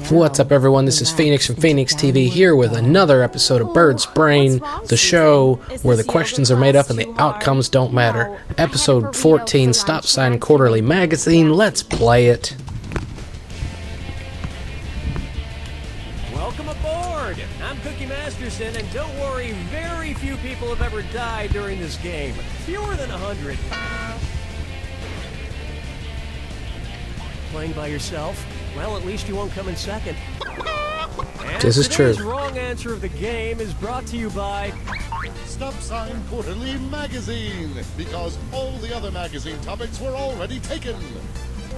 What's up, everyone? This is Phoenix from Phoenix TV here with another episode of Bird's Brain, the show where the questions are made up and the outcomes don't matter. Episode 14, Stop Sign Quarterly Magazine. Let's play it. Welcome aboard! I'm Cookie Masterson, and don't worry, very few people have ever died during this game. Fewer than 100. Playing by yourself? Well, at least you won't come in second. And this is true. Today's wrong answer of the game is brought to you by Stop Sign Quarterly Magazine, because all the other magazine topics were already taken.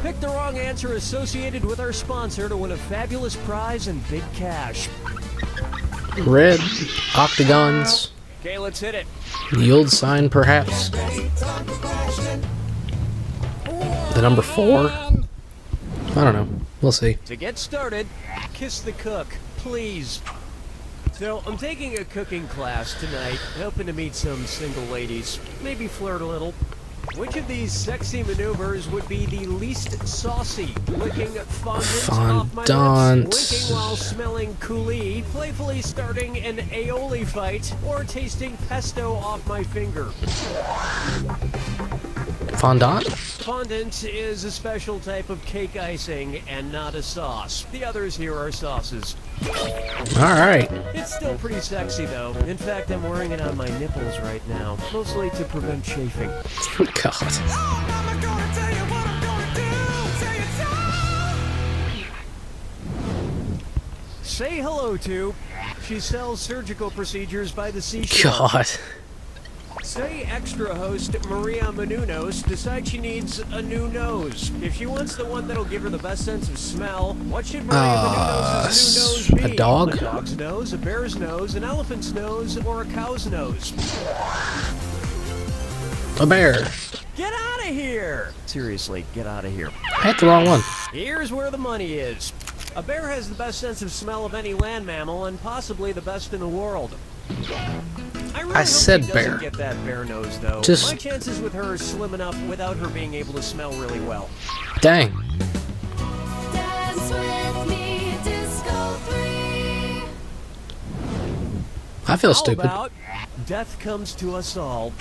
Pick the wrong answer associated with our sponsor to win a fabulous prize and big cash. Red, octagons, Okay, let's hit it. yield sign perhaps. The number 4? I don't know. We'll see. To get started, kiss the cook, please. So, I'm taking a cooking class tonight, hoping to meet some single ladies, maybe flirt a little. Which of these sexy maneuvers would be the least saucy? Licking fondant off my lips, winking while smelling coulis, playfully starting an aioli fight, or tasting pesto off my finger. Fondant? Fondant is a special type of cake icing and not a sauce. The others here are sauces. Alright. It's still pretty sexy though. In fact, I'm wearing it on my nipples right now, mostly to prevent chafing. God. Say hello to. She sells surgical procedures by the seashore. God. Say extra host Maria Menounos decides she needs a new nose. If she wants the one that'll give her the best sense of smell, what should Maria Menounos' new nose be? A dog? A dog's nose, a bear's nose, an elephant's nose, or a cow's nose? A bear. Get out of here! Seriously, get out of here. I hit the wrong one. Here's where the money is. A bear has the best sense of smell of any land mammal and possibly the best in the world. I said hope she bear. doesn't get that bear nose, though. Just- My chances with her are slim enough without her being able to smell really well. Dang. Dance with me, Disco 3. I feel How stupid. about death comes to us all?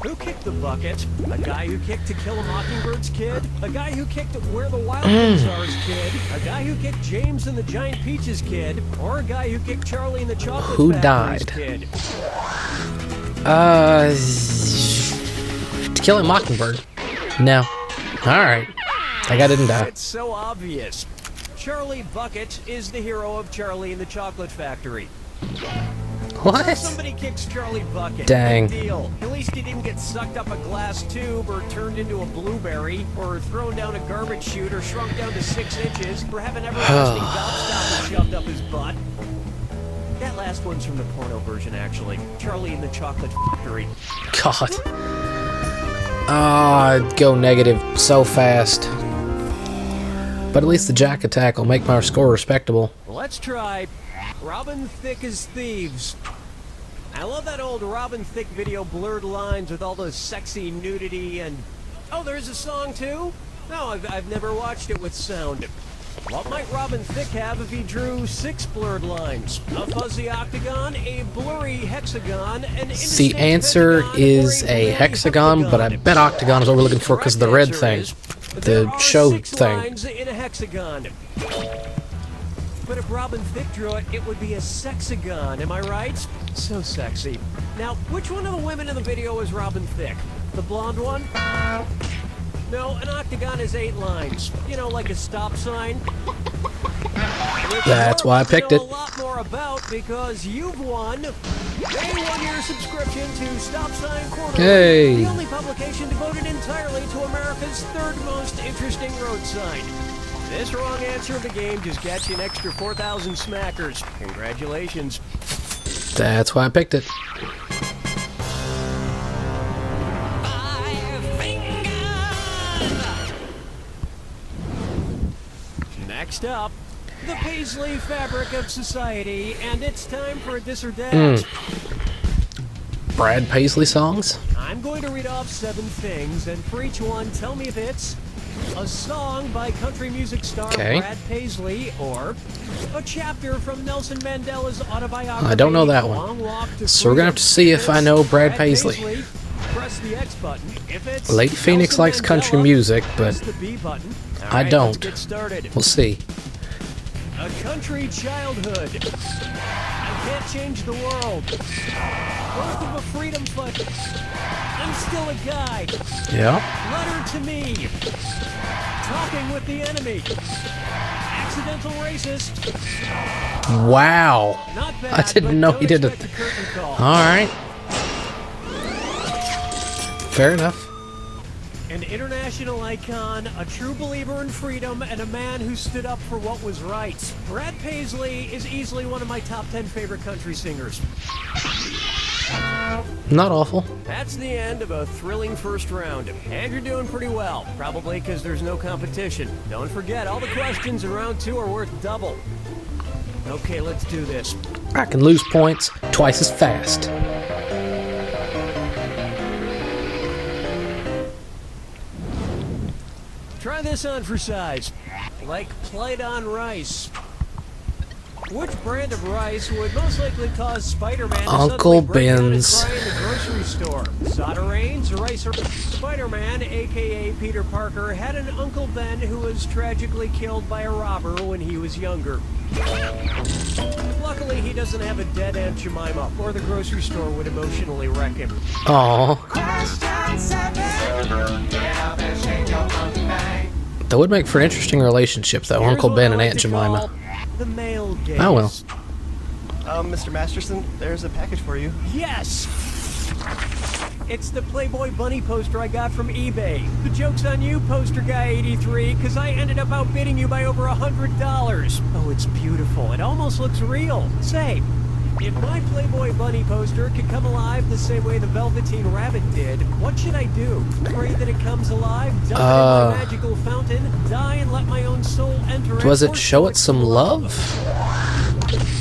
Who kicked the bucket? A guy who kicked To Kill a Mockingbird's kid? A guy who kicked Where the Wild Things Are's kid? A guy who kicked James and the Giant Peach's kid? Or a guy who kicked Charlie and the Chocolate Who Factory's died? kid? To Kill a Mockingbird. No. Alright. That guy didn't die. It's so obvious. Charlie Bucket is the hero of Charlie and the Chocolate Factory. What? Somebody kicks Charlie Bucket. Dang. Big deal. At least he didn't get sucked up a glass tube or turned into a blueberry or thrown down a garbage chute or shrunk down to 6 inches or have an everlasting gobstopper shoved up his butt. That last one's from the porno version, actually. Charlie and the Chocolate Factory. God. I'd go negative so fast. But at least the Jack Attack will make my score respectable. Let's try Robin Thicke as Thieves. I love that old Robin Thicke video, Blurred Lines, with all the sexy nudity and... Oh, there's a song too? No, I've never watched it with sound. What might Robin Thicke have if he drew 6 blurred lines? A fuzzy octagon, a blurry hexagon, an indistinct The answer pentagon, is or a blurry hexagon, but I bet octagon is what we're looking for because of the red Correct thing. answer is, there The are show 6 thing. lines in a hexagon. But if Robin Thicke drew it, it would be a sexagon, am I right? So sexy. Now, which one of the women in the video is Robin Thicke? The blonde one? No, an octagon is 8 lines. You know, like a stop sign. That's why I picked it. A lot more about because you've won a 1-year subscription to Stop Sign Quarterly, Hey. the only publication devoted entirely to America's 3rd most interesting road sign. This wrong answer of the game just got you an extra 4,000 smackers. Congratulations. That's why I picked it. Next up, the paisley fabric of society, and it's time for a Dis or Dat. Brad Paisley songs? I'm going to read off 7 things, and for each one, tell me if it's a song by country music star Okay. Brad Paisley, or a chapter from Nelson Mandela's autobiography. I don't know that one. Long Walk to So we're gonna have to see if I know Brad Paisley. Press the X button. If it's Lady Phoenix Nelson likes country Mandela, music, press but the B button. All I right, don't. Let's get started. we'll see. A country childhood. I can't change the world. Birth of a freedom fighter. I'm still a guy. Yeah. Letter to me. Talking with the enemy. Accidental racist. Wow. Not bad. I didn't but know don't he did expect it. a curtain call. Alright. Fair enough. An international icon, a true believer in freedom, and a man who stood up for what was right. Brad Paisley is easily one of my top 10 favorite country singers. Not awful. That's the end of a thrilling first round. And you're doing pretty well, probably because there's no competition. Don't forget, all the questions in round 2 are worth double. Okay, let's do this. I can lose points twice as fast. Try this on for size. Like plate on rice. Which brand of rice would most likely cause Spider-Man to Uncle suddenly break down and Ben's. cry in the grocery store? Sauterrains, rice, or Spider-Man, aka Peter Parker, had an Uncle Ben who was tragically killed by a robber when he was younger. Luckily, he doesn't have a dead Aunt Jemima, or the grocery store would emotionally wreck him. Aw. That would make for an interesting relationship, though, Here's Uncle what Ben I and like Aunt to Jemima. call the male gaze. Oh, well. Mr. Masterson, there's a package for you. Yes! It's the Playboy Bunny poster I got from eBay. The joke's on you, Poster Guy 83, because I ended up outbidding you by over $100. Oh, it's beautiful. It almost looks real. Say, if my Playboy Bunny poster could come alive the same way the Velveteen Rabbit did, what should I do? Pray that it comes alive, dump it in my magical fountain, die and let my own soul enter it? Was or it show it some love?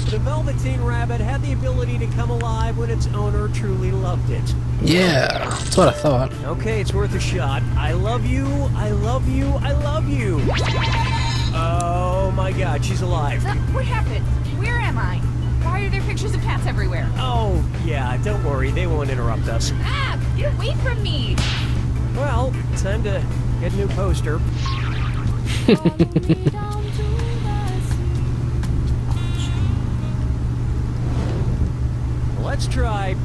The Velveteen Rabbit had the ability to come alive when its owner truly loved it. Yeah, that's what I thought. Okay, it's worth a shot. I love you, I love you, I love you. Oh my god, she's alive. What happened? Where am I? Why are there pictures of cats everywhere? Oh, yeah, don't worry, they won't interrupt us. Ah! Get away from me! Well, time to get a new poster. Let's try.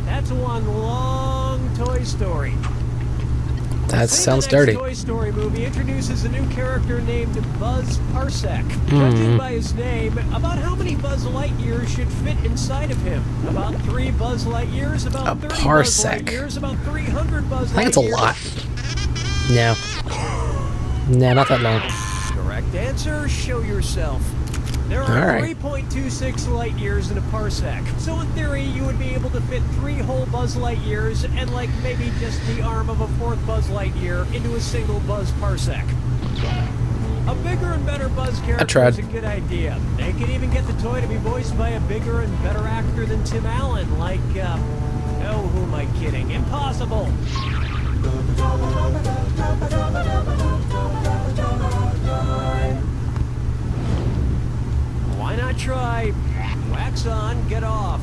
That's one long Toy Story. That Say sounds the next dirty. Toy Story movie introduces a new character named Buzz Parsec. Judging by his name, about how many Buzz Lightyears should fit inside of him? About 3 Buzz Lightyears, about A 30 parsec. Buzz Lightyears, about 300 Buzz Lightyears. I think it's a lot. No. No, not that long. Correct answer, show yourself. There are All right. 3.26 light years in a parsec. So in theory, you would be able to fit 3 whole Buzz Lightyears and like maybe just the arm of a 4th Buzz Lightyear into a single Buzz Parsec. A bigger and better Buzz character tried. is a good idea. They could even get the toy to be voiced by a bigger and better actor than Tim Allen, like, oh, who am I kidding? Impossible! Why not try wax on, get off?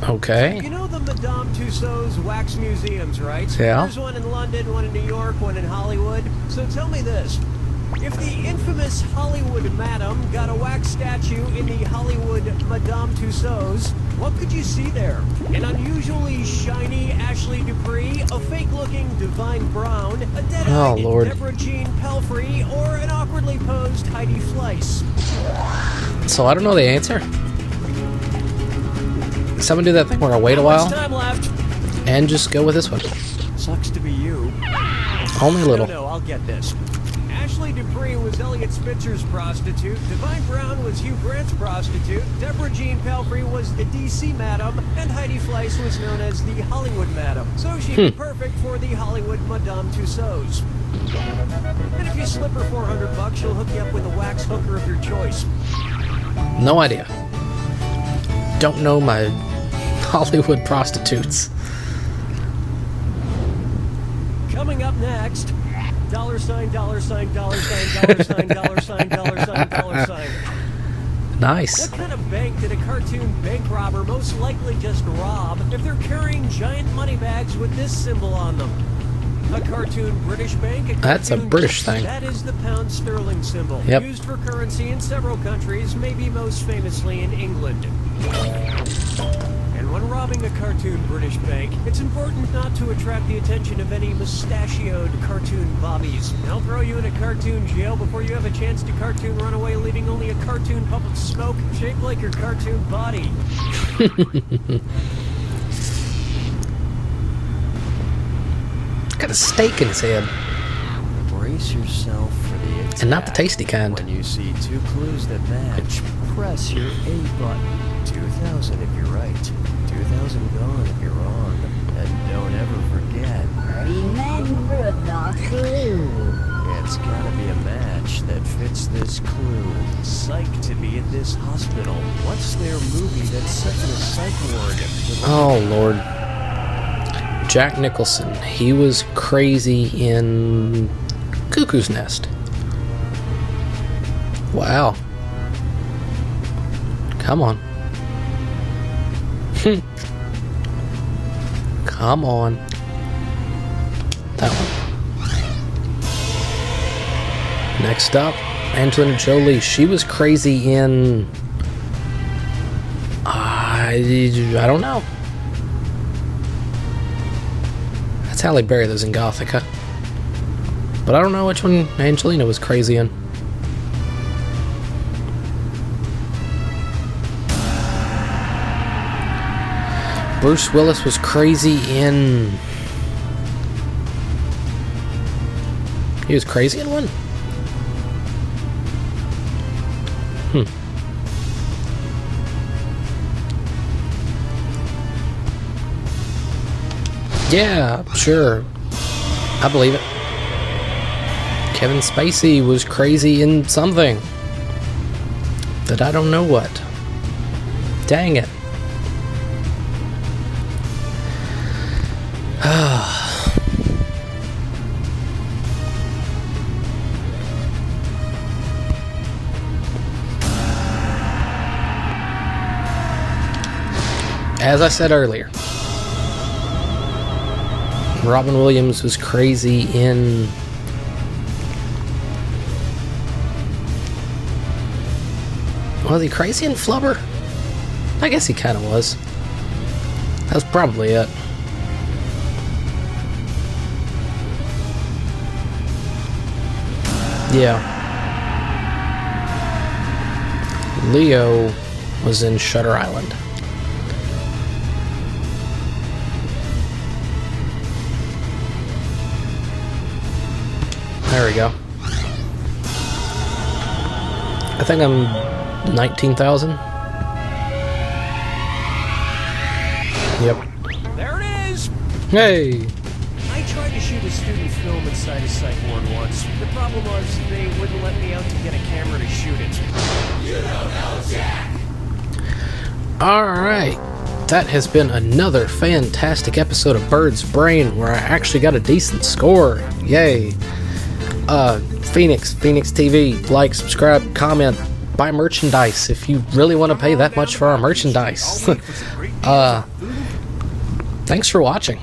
Okay. You know the Madame Tussauds wax museums, right? Yeah. There's one in London, one in New York, one in Hollywood. So tell me this. If the infamous Hollywood Madame got a wax statue in the Hollywood Madame Tussauds, what could you see there? An unusually shiny Ashley Dupree, a fake-looking Divine Brown, a dead-eyed Oh, Lord. Deborah Jean Pelfrey, or an awkwardly posed Heidi Fleiss? So I don't know the answer. Someone do that thing where I wait a How much while time left? and just go with this one. Sucks to be you. Only a little. No, I'll get this. Ashley Dupree was Elliot Spitzer's prostitute. Divine Brown was Hugh Grant's prostitute. Deborah Jean Pelfrey was the DC Madam. And Heidi Fleiss was known as the Hollywood Madam. So she'd be perfect for the Hollywood Madame Tussauds. And if you slip her $400, she'll hook you up with a wax hooker of your choice. No idea. Don't know my Hollywood prostitutes. Coming up next, Dollar sign, dollar sign, dollar sign, dollar sign, dollar sign, dollar sign, dollar sign. Nice. What kind of bank did a cartoon bank robber most likely just rob if they're carrying giant money bags with this symbol on them? A cartoon British bank? That's a cartoon- British thing. That is the pound sterling symbol. Yep. Used for currency in several countries, maybe most famously in England. And when robbing a cartoon British bank, it's important not to attract the attention of any mustachioed cartoon bobbies. They'll throw you in a cartoon jail before you have a chance to cartoon run away, leaving only a cartoon puff of smoke shaped like your cartoon body. Got a steak in his head. Brace yourself for the attack. And not the tasty kind. When you see two clues that match, press your A button. 2,000 if you're right, 2,000 gone if you're wrong. And don't ever forget, Remember the clue. it's gotta be a match that fits this clue. Psych to be at this hospital. What's their movie that's set in a psych ward? Oh, Lord. Jack Nicholson. He was crazy in Cuckoo's Nest. Wow. Come on. Come on. That one. Next up, Angelina Jolie. She was crazy in... I don't know. That's Halle Berry that was in Gothica. But I don't know which one Angelina was crazy in. Bruce Willis was crazy in... He was crazy in one? Yeah, sure. I believe it. Kevin Spacey was crazy in something that I don't know what. Dang it. As I said earlier, Robin Williams was crazy in... Was he crazy in Flubber? I guess he kind of was. That was probably it. Yeah. Leo was in Shutter Island. There we go. I think I'm 19,000. Yep. There it is! Hey! I tried to shoot a student film inside a psych ward once. The problem was they wouldn't let me out to get a camera to shoot it. You don't know Jack! Alright. That has been another fantastic episode of Bird's Brain where I actually got a decent score. Yay. Phoenix TV, like, subscribe, comment, buy merchandise if you really want to pay that much for our merchandise. Thanks for watching.